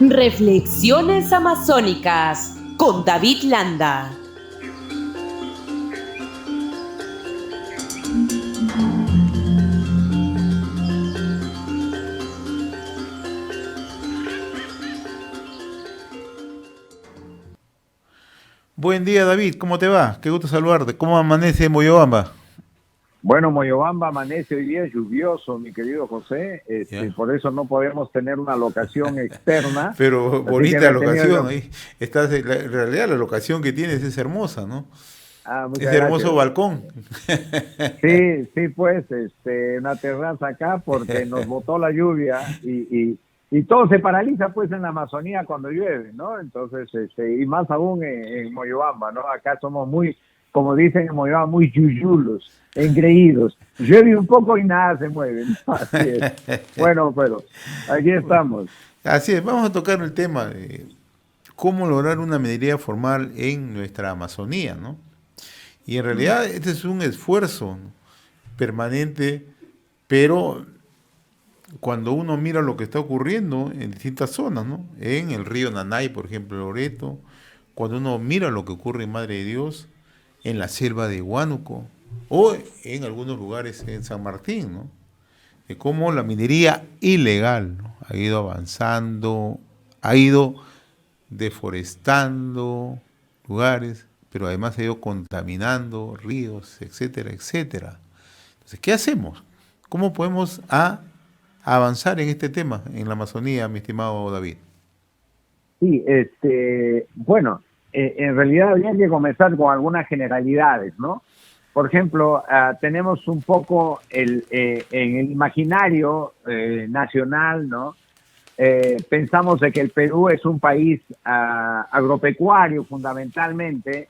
Reflexiones amazónicas con David Landa. Buen día, David, ¿cómo te va? Qué gusto saludarte. ¿Cómo amanece en Moyobamba? Bueno, Moyobamba amanece hoy día lluvioso, mi querido José. Ya. Por eso no podemos tener una locación externa. Pero Así que bonita me he tenido locación ahí. En realidad la locación que tienes es hermosa, ¿no? muchas Ese hermoso gracias. balcón. Sí, sí, pues, una terraza acá porque nos botó la lluvia y todo se paraliza, pues, en la Amazonía cuando llueve, ¿no? Entonces, y más aún en Moyobamba, ¿no? Acá somos muy, como dicen en Moyobamba, muy yuyulos, engreídos. Llueve un poco y nada se mueve, ¿no? Así es. Bueno, pero aquí estamos. Así es, vamos a tocar el tema de cómo lograr una minería formal en nuestra Amazonía, ¿no? Y en Mm. realidad este es un esfuerzo, ¿no?, permanente, pero cuando uno mira lo que está ocurriendo en distintas zonas, ¿no? En el río Nanay, por ejemplo, Loreto, cuando uno mira lo que ocurre en Madre de Dios, en la selva de Huánuco, o en algunos lugares en San Martín, ¿no? De cómo la minería ilegal, ¿no?, ha ido avanzando, ha ido deforestando lugares, pero además ha ido contaminando ríos, etcétera, etcétera. Entonces, ¿qué hacemos? ¿Cómo podemos avanzar en este tema en la Amazonía, mi estimado David? Sí, bueno, en realidad habría que comenzar con algunas generalidades, ¿no? Por ejemplo, tenemos un poco en el imaginario nacional, ¿no? Pensamos de que el Perú es un país agropecuario fundamentalmente,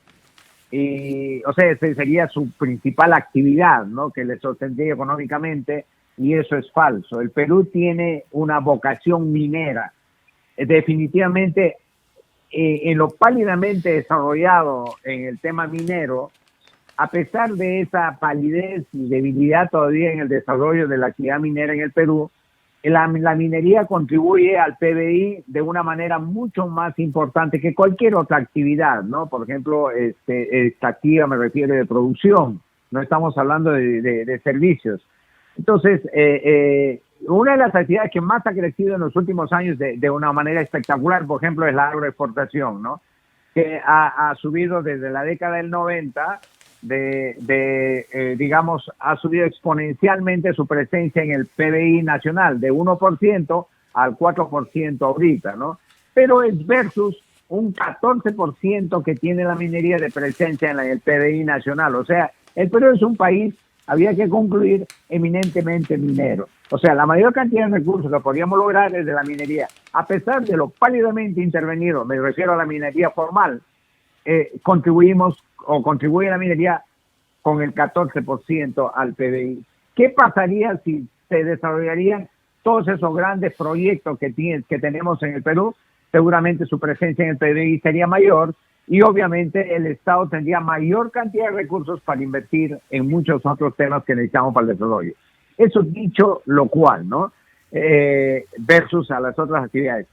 y, o sea, esa sería su principal actividad, ¿no? Que le sostendría económicamente, y eso es falso. El Perú tiene una vocación minera. Definitivamente, en lo pálidamente desarrollado en el tema minero, a pesar de esa palidez y debilidad todavía en el desarrollo de la actividad minera en el Perú, la minería contribuye al PBI de una manera mucho más importante que cualquier otra actividad, ¿no? Por ejemplo, esta actividad me refiero de producción, no estamos hablando de servicios. Entonces, una de las actividades que más ha crecido en los últimos años de una manera espectacular, por ejemplo, es la agroexportación, ¿no? Que ha subido desde la década del 90, digamos, ha subido exponencialmente su presencia en el PBI nacional, de 1% al 4% ahorita, ¿no? Pero es versus un 14% que tiene la minería de presencia en el PBI nacional. O sea, el Perú es un país, había que concluir, eminentemente minero. O sea, la mayor cantidad de recursos que podríamos lograr es de la minería. A pesar de lo pálidamente intervenido, me refiero a la minería formal, contribuimos o contribuye la minería con el 14% al PBI. ¿Qué pasaría si se desarrollarían todos esos grandes proyectos que tenemos en el Perú? Seguramente su presencia en el PBI sería mayor y obviamente el Estado tendría mayor cantidad de recursos para invertir en muchos otros temas que necesitamos para el desarrollo. Eso dicho lo cual, ¿no? Versus a las otras actividades.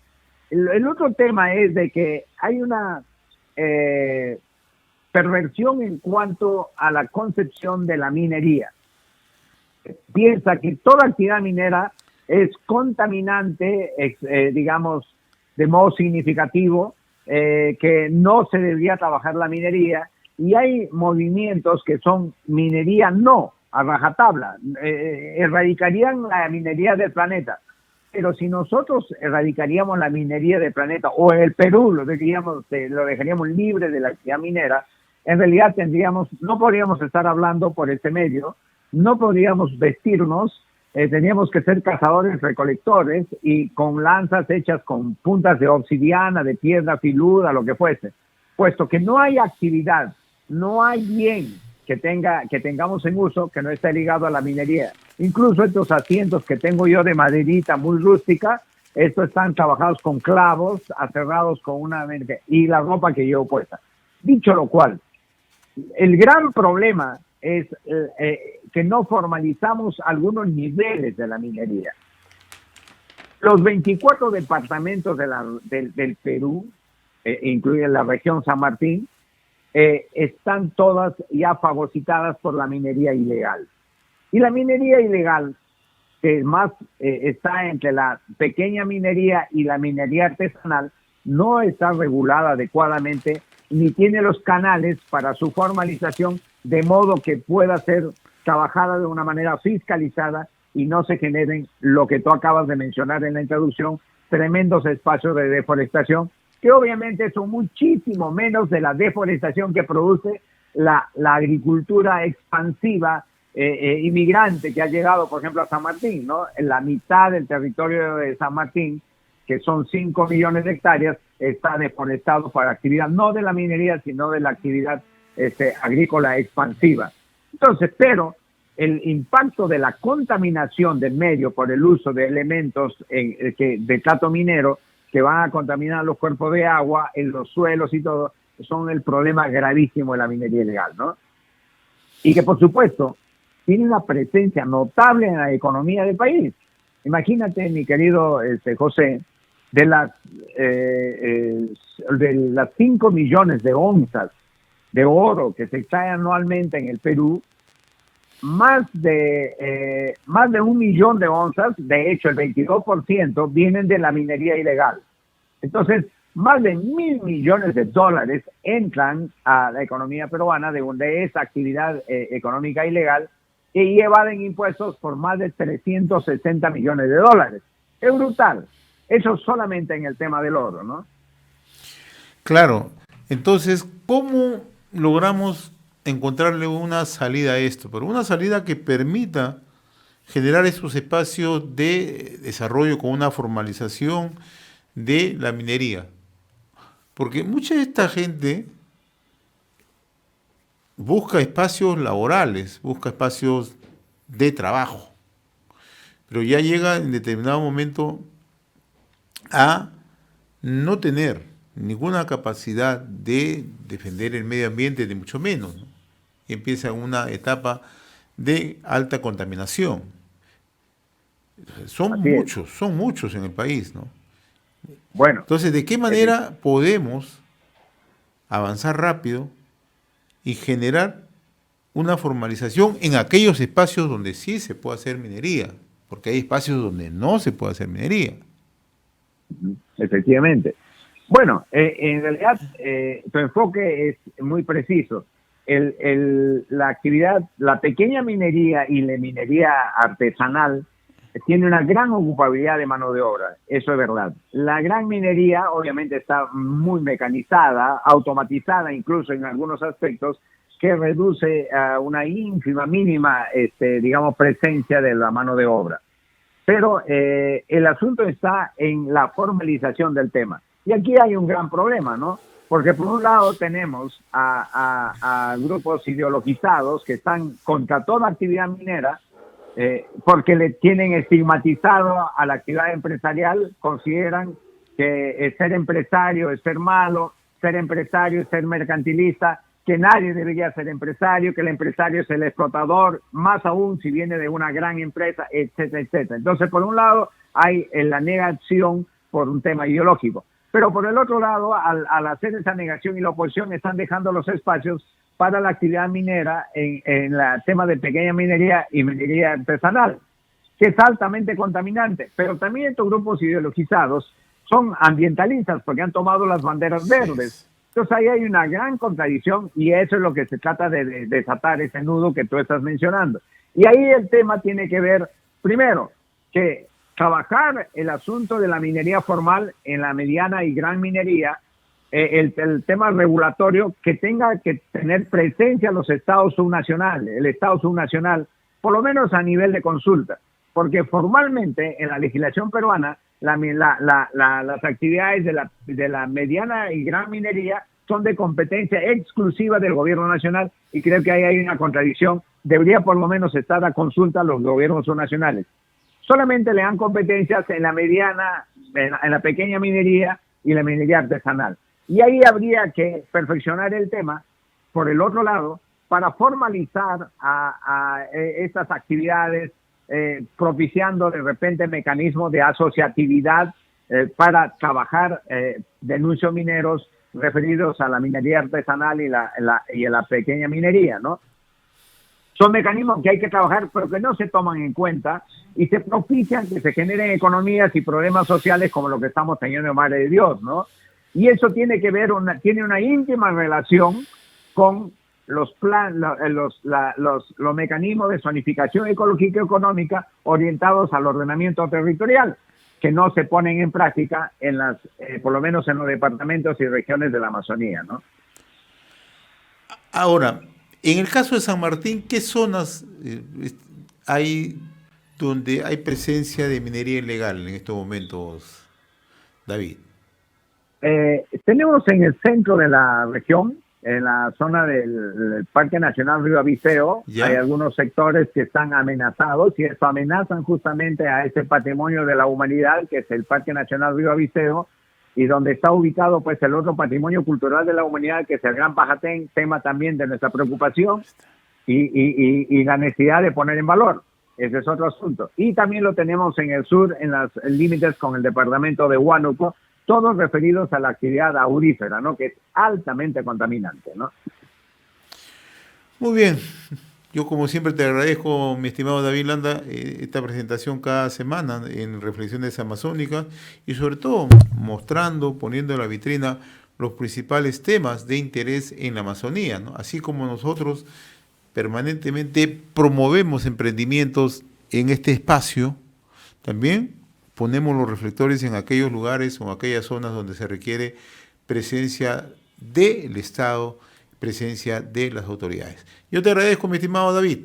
El otro tema es de que hay una perversión en cuanto a la concepción de la minería. Piensa que toda actividad minera es contaminante, digamos, de modo significativo, que no se debería trabajar la minería, y hay movimientos que son minería no, a rajatabla, erradicarían la minería del planeta. Pero si nosotros erradicaríamos la minería del planeta, o en el Perú lo dejaríamos libre de la actividad minera, en realidad no podríamos estar hablando por este medio, no podríamos vestirnos, teníamos que ser cazadores, recolectores y con lanzas hechas con puntas de obsidiana, de piedra filuda, lo que fuese. Puesto que no hay actividad, no hay bien que tengamos en uso que no esté ligado a la minería. Incluso estos asientos que tengo yo de maderita muy rústica, estos están trabajados con clavos, aserrados con y la ropa que llevo puesta. Dicho lo cual, el gran problema es que no formalizamos algunos niveles de la minería. Los 24 departamentos del Perú, incluye la región San Martín, están todas ya fagocitadas por la minería ilegal. Y la minería ilegal, que más está entre la pequeña minería y la minería artesanal, no está regulada adecuadamente ni tiene los canales para su formalización de modo que pueda ser trabajada de una manera fiscalizada y no se generen lo que tú acabas de mencionar en la introducción, tremendos espacios de deforestación, que obviamente son muchísimo menos de la deforestación que produce la agricultura expansiva inmigrante que ha llegado, por ejemplo, a San Martín, ¿no? En la mitad del territorio de San Martín, que son 5 millones de hectáreas, está deforestado para actividad, no de la minería, sino de la actividad agrícola expansiva. Entonces, pero el impacto de la contaminación del medio por el uso de elementos de trato minero que van a contaminar los cuerpos de agua, en los suelos y todo, son el problema gravísimo de la minería ilegal, ¿no? Y que, por supuesto, tiene una presencia notable en la economía del país. Imagínate, mi querido José, de las 5 millones de onzas de oro que se extrae anualmente en el Perú, más de 1 millón de onzas, de hecho el 22%, vienen de la minería ilegal. Entonces, más de 1.000 millones de dólares entran a la economía peruana de esa actividad económica ilegal y evade en impuestos por más de 360 millones de dólares. Es brutal. Eso solamente en el tema del oro, ¿no? Claro. Entonces, ¿cómo logramos encontrarle una salida a esto? Pero una salida que permita generar esos espacios de desarrollo con una formalización de la minería. Porque mucha de esta gente busca espacios laborales, busca espacios de trabajo, pero ya llega en determinado momento a no tener ninguna capacidad de defender el medio ambiente, ni mucho menos, ¿no? Y empieza una etapa de alta contaminación. Son muchos en el país, ¿no? Bueno. Entonces, ¿de qué manera podemos avanzar rápido y generar una formalización en aquellos espacios donde sí se puede hacer minería? Porque hay espacios donde no se puede hacer minería. Efectivamente. Bueno, en realidad tu enfoque es muy preciso. La actividad, la pequeña minería y la minería artesanal tiene una gran ocupabilidad de mano de obra, eso es verdad. La gran minería obviamente está muy mecanizada, automatizada incluso en algunos aspectos, que reduce a una ínfima, mínima, digamos, presencia de la mano de obra. Pero el asunto está en la formalización del tema. Y aquí hay un gran problema, ¿no? Porque por un lado tenemos a grupos ideologizados que están contra toda actividad minera, porque le tienen estigmatizado a la actividad empresarial, consideran que ser empresario es ser malo, ser empresario es ser mercantilista, que nadie debería ser empresario, que el empresario es el explotador, más aún si viene de una gran empresa, etcétera, etcétera. Entonces, por un lado, hay la negación por un tema ideológico, pero por el otro lado, al hacer esa negación y la oposición, están dejando los espacios para la actividad minera en el tema de pequeña minería y minería artesanal, que es altamente contaminante. Pero también estos grupos ideologizados son ambientalistas porque han tomado las banderas verdes. Entonces ahí hay una gran contradicción y eso es lo que se trata de desatar ese nudo que tú estás mencionando. Y ahí el tema tiene que ver, primero, que trabajar el asunto de la minería formal en la mediana y gran minería, el tema regulatorio, que tenga que tener presencia los estados subnacionales, el estado subnacional, por lo menos a nivel de consulta, porque formalmente en la legislación peruana las actividades de la mediana y gran minería son de competencia exclusiva del gobierno nacional y creo que ahí hay una contradicción. Debería por lo menos estar a consulta a los gobiernos subnacionales. Solamente le dan competencias en la mediana, en la pequeña minería y la minería artesanal. Y ahí habría que perfeccionar el tema, por el otro lado, para formalizar a estas actividades propiciando de repente mecanismos de asociatividad para trabajar denuncios mineros referidos a la minería artesanal y a la pequeña minería, ¿no? Son mecanismos que hay que trabajar, pero que no se toman en cuenta y se propician que se generen economías y problemas sociales como lo que estamos teniendo en Madre de Dios, ¿no? Y eso tiene que ver, tiene una íntima relación con los mecanismos de zonificación ecológica y económica orientados al ordenamiento territorial, que no se ponen en práctica en por lo menos en los departamentos y regiones de la Amazonía, ¿no? Ahora, en el caso de San Martín, ¿qué zonas hay donde hay presencia de minería ilegal en estos momentos, David? Tenemos en el centro de la región, en la zona del Parque Nacional Río Abiseo, hay algunos sectores que están amenazados y eso amenazan justamente a ese patrimonio de la humanidad que es el Parque Nacional Río Abiseo y donde está ubicado pues el otro patrimonio cultural de la humanidad que es el Gran Pajatén, tema también de nuestra preocupación y la necesidad de poner en valor. Ese es otro asunto. Y también lo tenemos en el sur, en los límites con el departamento de Huánuco, todos referidos a la actividad aurífera, ¿no? Que es altamente contaminante, ¿no? Muy bien. Yo, como siempre, te agradezco, mi estimado David Landa, esta presentación cada semana en Reflexiones Amazónicas y, sobre todo, mostrando, poniendo en la vitrina los principales temas de interés en la Amazonía, ¿no? Así como nosotros permanentemente promovemos emprendimientos en este espacio, también ponemos los reflectores en aquellos lugares o en aquellas zonas donde se requiere presencia del Estado, presencia de las autoridades. Yo te agradezco, mi estimado David.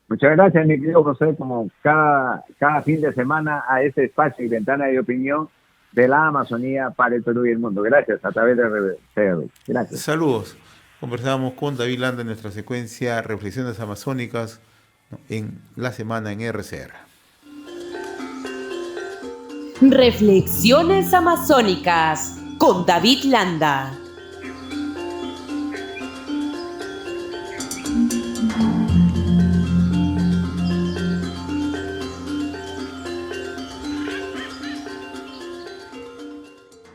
Muchas gracias, mi querido José, como cada fin de semana a este espacio y ventana de opinión de la Amazonía para el Perú y el mundo. Gracias, a través de RCR. Gracias. Saludos. Conversamos con David Landa en nuestra secuencia Reflexiones Amazónicas en la semana en RCR. Reflexiones Amazónicas con David Landa.